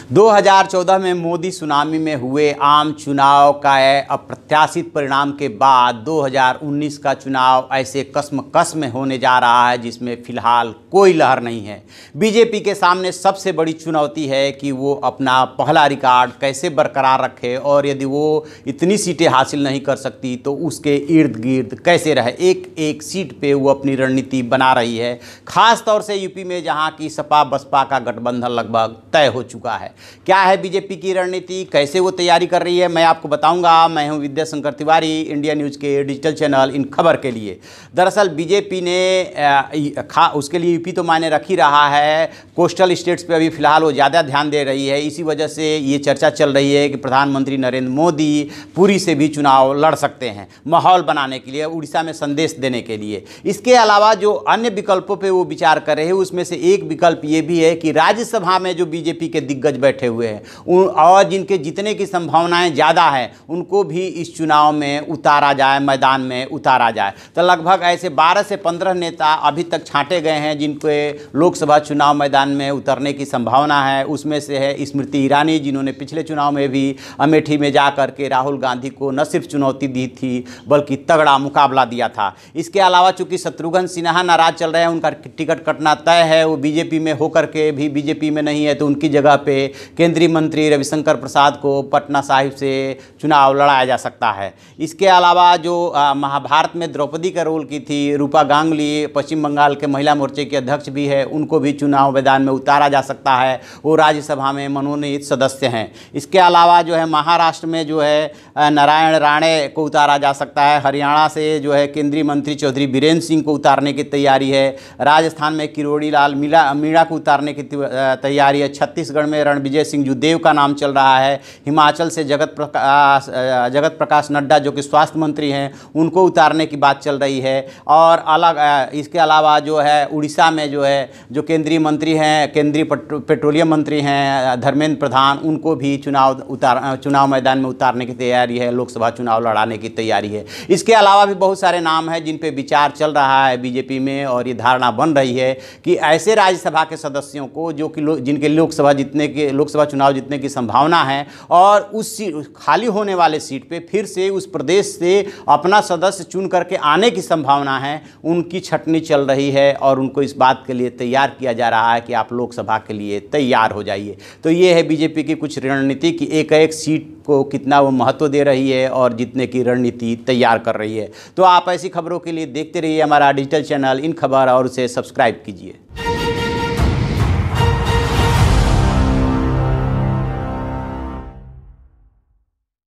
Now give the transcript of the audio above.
2014 में मोदी सुनामी में हुए आम चुनाव का अप्रत्याशित परिणाम के बाद 2019 का चुनाव ऐसे कस्मकस में होने जा रहा है जिसमें फिलहाल कोई लहर नहीं है। बीजेपी के सामने सबसे बड़ी चुनौती है कि वो अपना पहला रिकॉर्ड कैसे बरकरार रखे और यदि वो इतनी सीटें हासिल नहीं कर सकती तो उसके इर्द गिर्द कैसे रहे। एक एक सीट पे वो अपनी रणनीति बना रही है, खास तौर से यूपी में जहाँ की सपा बसपा का गठबंधन लगभग तय हो चुका है। क्या है बीजेपी की रणनीति, कैसे वो तैयारी कर रही है, मैं आपको बताऊंगा। मैं हूं विद्याशंकर तिवारी, इंडिया न्यूज़ के डिजिटल चैनल इन खबर के लिए। दरअसल बीजेपी ने उसके लिए यूपी तो मायने रख ही रहा है, कोस्टल स्टेट्स पे अभी फिलहाल वो ज़्यादा ध्यान दे रही है। इसी वजह से ये चर्चा चल रही है कि प्रधानमंत्री नरेंद्र मोदी पुरी से भी चुनाव लड़ सकते हैं, माहौल बनाने के लिए, उड़ीसा में संदेश देने के लिए। इसके अलावा जो अन्य विकल्पों पर वो विचार कर रहे हैं उसमें से एक विकल्प ये भी है कि राज्यसभा में जो बीजेपी के दिग्गज बैठे हुए हैं और जिनके जीतने की संभावनाएं ज़्यादा हैं उनको भी इस चुनाव में उतारा जाए, मैदान में उतारा जाए। तो लगभग ऐसे 12 से 15 नेता अभी तक छांटे गए हैं जिनके लोकसभा चुनाव मैदान में उतरने की संभावना है। उसमें से है स्मृति ईरानी, जिन्होंने पिछले चुनाव में भी अमेठी में जा कर के राहुल गांधी को न सिर्फ चुनौती दी थी बल्कि तगड़ा मुकाबला दिया था। इसके अलावा चूँकि शत्रुघ्न सिन्हा नाराज चल रहे हैं, उनका टिकट कटना तय है, वो बीजेपी में होकर के भी बीजेपी में नहीं है, तो उनकी जगह पे केंद्रीय मंत्री रविशंकर प्रसाद को पटना साहिब से चुनाव लड़ाया जा सकता है। इसके अलावा जो महाभारत में द्रौपदी का रोल की थी रूपा गांगुली, पश्चिम बंगाल के महिला मोर्चे के अध्यक्ष भी है, उनको भी चुनाव मैदान में उतारा जा सकता है, वो राज्यसभा में मनोनीत सदस्य हैं। इसके अलावा जो है महाराष्ट्र में जो है नारायण राणे को उतारा जा सकता है, हरियाणा से जो है केंद्रीय मंत्री चौधरी बीरेंद्र सिंह को उतारने की तैयारी है, राजस्थान में किरोड़ी लाल मीणा को उतारने की तैयारी है, छत्तीसगढ़ में रणविजय सिंह जुदेव का नाम चल रहा है, हिमाचल से जगत प्रकाश नड्डा जो कि स्वास्थ्य मंत्री हैं उनको उतारने की बात चल रही है। और इसके अलावा जो है उड़ीसा में जो है जो केंद्रीय मंत्री हैं, केंद्रीय पेट्रोलियम मंत्री हैं धर्मेंद्र प्रधान, उनको भी चुनाव मैदान में उतारने की तैयारी है, लोकसभा चुनाव लड़ाने की तैयारी है। इसके अलावा भी बहुत सारे नाम हैं जिन पे विचार चल रहा है बीजेपी में और ये धारणा बन रही है कि ऐसे राज्यसभा के सदस्यों को जो कि जिनके लोकसभा चुनाव जीतने की संभावना है और उस खाली होने वाले सीट पे फिर से उस प्रदेश से अपना सदस्य चुन करके आने की संभावना है, उनकी छटनी चल रही है और उनको इस बात के लिए तैयार किया जा रहा है कि आप लोकसभा के लिए तैयार हो जाइए। तो ये है बीजेपी की कुछ रणनीति कि एक एक सीट को कितना वो महत्व दे रही है और जीतने की रणनीति तैयार कर रही है। तो आप ऐसी खबरों के लिए देखते रहिए हमारा डिजिटल चैनल इन खबर और उसे सब्सक्राइब कीजिए।